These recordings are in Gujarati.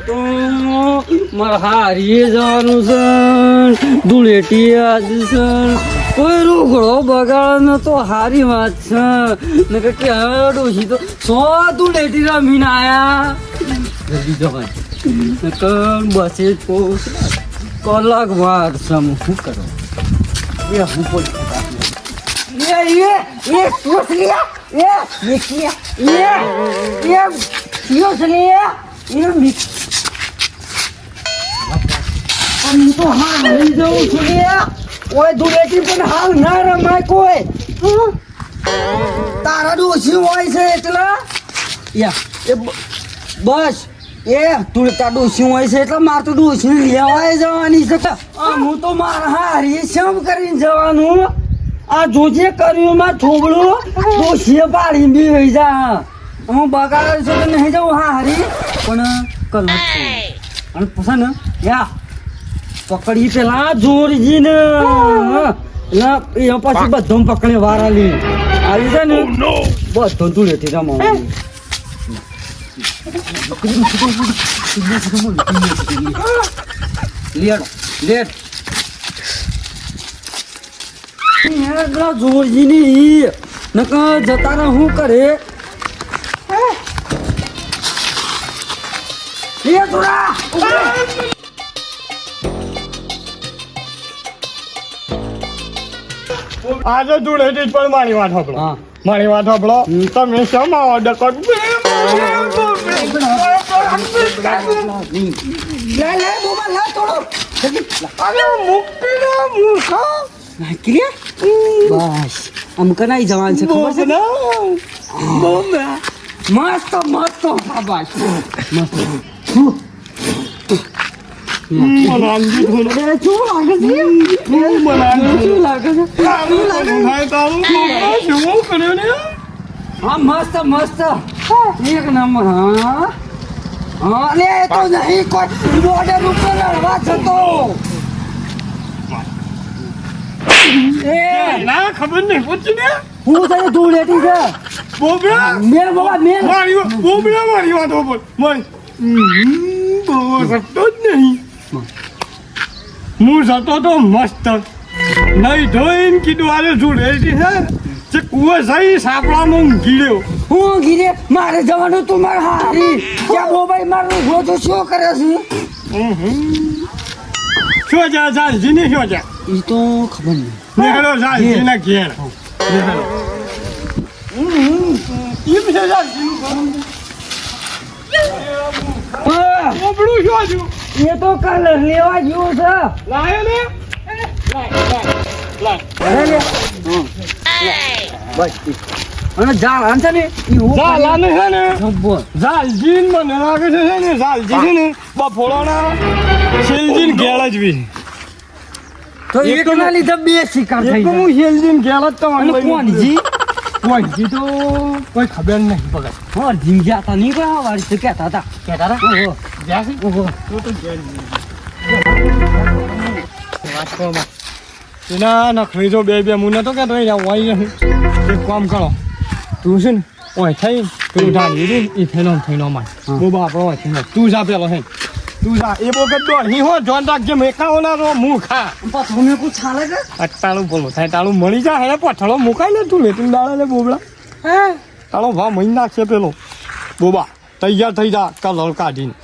તો મારે હારીએ જવાનું છે ધૂળેટી આજે છે કોઈ રૂગડો બગાડ તો હારી વાત છે ને કે ડોસી તો 100 ધૂળેટી રમીને આયા જલ્દી જવાય બસે તો કલાક વાર છે હું શું કરો હું પોલીસ તો હા લઈ જવું છું ઓય ધૂળેટી પણ હાલ ના રમાય કોઈ તારા ડોસી હોય છે એટલે બસ એ તુળતા ડોસી હોય છે એટલે મારે તો ડોસી લેવાય જવાની છે હું તો મારા હારી શમ કરીને જવાનું આ જોજે કર્યું માં થોબડું ડોસીએ પાડી બી વહી જા હું બગાડ છે તો નહીં જાઉં હારી પણ કલર અને પછી ને યા પકડી પેલા જોરજી ને પછી બધું પકડે વાર આવી છે ને બધું ધૂળેટી રમાવાનું જોરજી ની નકા જતા ને શું કરે આજે ધૂળેટી પણ મારી વાત સાંભળો તમે શમ ઓર્ડર કરો બસ આમ કનાઈ જવાનું છે ખબર છે મસ્ત મસ્ત મસ્ત મસ્ત મસ્ત એક નંબર હા લે તો નહીં કોઈ બોર્ડર ઉપર લડવા જતો ના ખબર નહીં પૂછી ને હું તને ધૂળેટી છે બોબડા મેર બાબા મેર બોબડા મારી વાત ઉપર બહુ સટતો જ નહીં હું જતો તો મસ્ત નહીં ધોઈને કીધું આજે ધૂળેટી છે જે કુવો જઈ સાપડામાં ગીડ્યો હું ગીરે મારે જવાનું તું મારે હારી ક્યાં મોબાઈલ મારું રોજ શું કરે છે શું જા જાલજીને શું જા એ તો ખબર નહીં નેહડો જાલજીના ઘેર એમ છે જાલજીનું બોબડું શું હતું એ તો કાલ લેવા જેવું છે લાયો ને બસ અને જાળ આનતા ને જાલાને છે ને જાલજીન મને લાગે છે ને જાલજી છે ને બફોળાના શેલજીન ઘેળ જ બી તો એક ના લીધે બે શિકાર થઈ એક હું શેલજીન ઘેળ જ તો કોણજી કોણજી તો કોઈ ખબર નહીં પગર હા જીંજા હતા નહીં કોઈ વાળી તો કહેતા હતા ઓહો જ્યાં છે ઓહો તો ઘેર વાત કરો ના નખરી જો બે મુને તો કે તો હોય નહીં એક કામ કરો તું છે ને ઓય થઈ તું ઢાળી દે એ થઈનો માર બોબા આપણો હોય તું જા પેલો હે તું જા એ બોકે તો હી હો જોન રાખજે મેકાઓના રો મું ખા પાછો મે કો છાલે કે અટાળું બોલો થાય તાળું મળી જા હે પઠળો મુકાઈ ને તું લેતું દાડા લે બોબડા હે તાળો ભા મહિન નાખશે પેલો બોબા તૈયાર થઈ જા કલર કાઢીને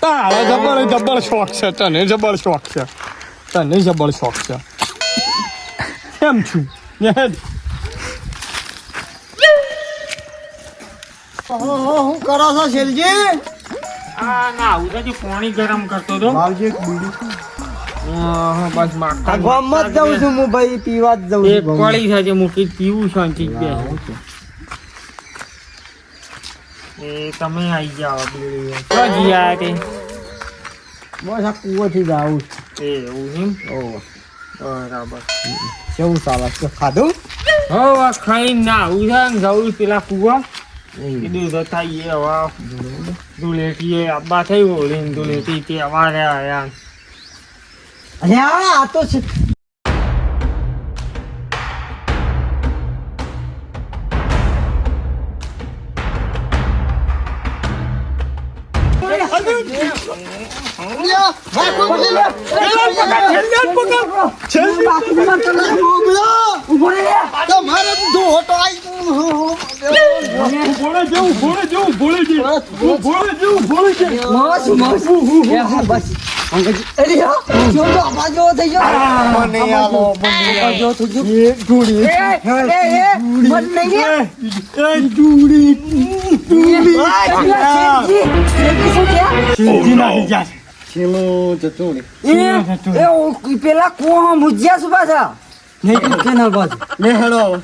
તારા જબર શોખ છે તને જબર શોખ છે કેમ છું હું કરો છો શેલજી ના ઉદાજી પાણી ગરમ કરતો તો માવજી એક બીડી બસ માખા ગામમાં જ જાઉં છું હું ભાઈ પીવા જ જાઉં એક કોળી છે જે મૂકી પીવું શાંતિ બે એ તમે આવી જાઓ બીડી તો જીયા તે બસ આ કુવાથી જ આવું એવું એમ બરાબર કેવું ચાલે છે ખાધું હવે ખાઈને ના આવું છે ને જવું પેલા કુવા કીધું તો થાય હવે ધૂળેટી આબા થઈ હોળી ધૂળેટી તે અમારે આયા અરે આ તો છે પેલા કુવામાં મુજ્યા શું પાછા નહીં કેનાલ બાજુ લે હેડો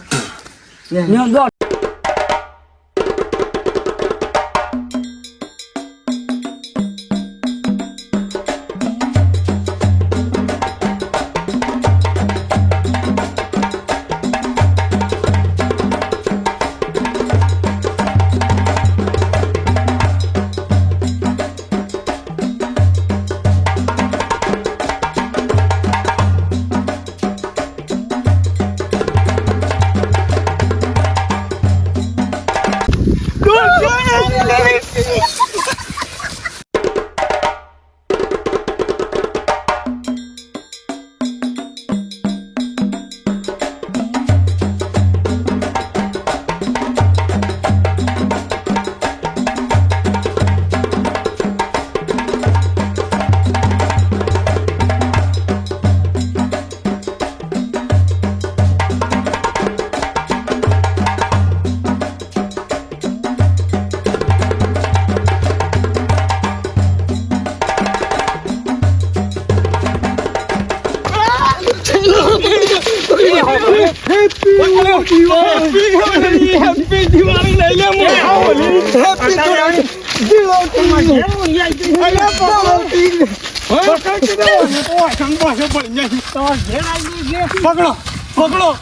પકડો પકડો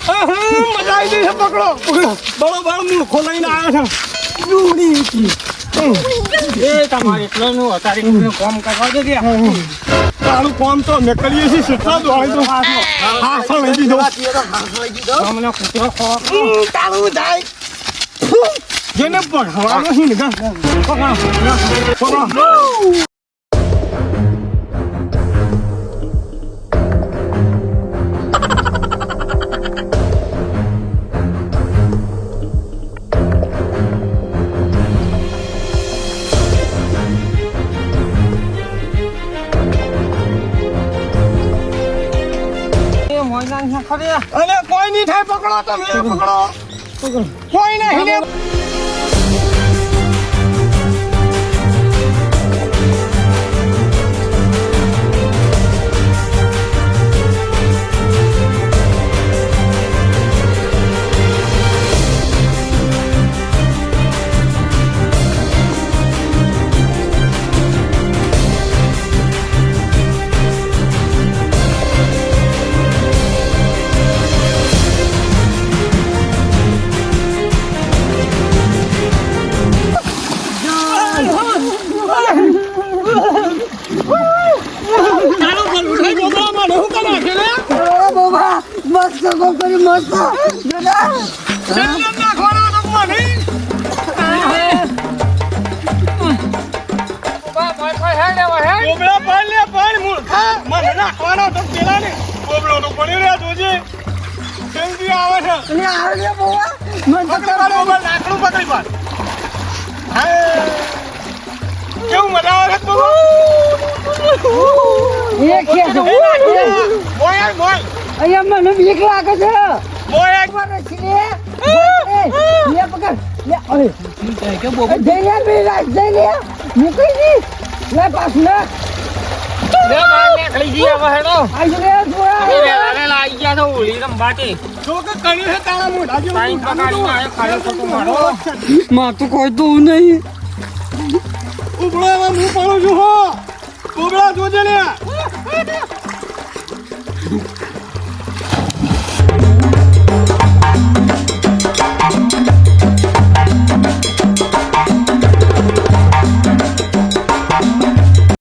મજા આવી ગઈ છે પકડો પકડો બરોબર મૂર્ખો લઈને આવ્યો છે એ તમારે એટલું અત્યારે કામ કરવા દે તારું કામ તો અમે કરીએ છીએ કેટલા દોડી દો હા લઈ દીધો અમને કૂતરો ખો તારું જાય જેને પકડવાનો છે ને પકડો અરે કોઈ નહીં થાય પકડો તમે પકડો કોઈ નહીં કેવું મજા આવે અહીંયા મને બીક લાગે છે માથું કોઈ તો નહીં ઉભળો હું પડું છું હો ઉભળા જોજે ને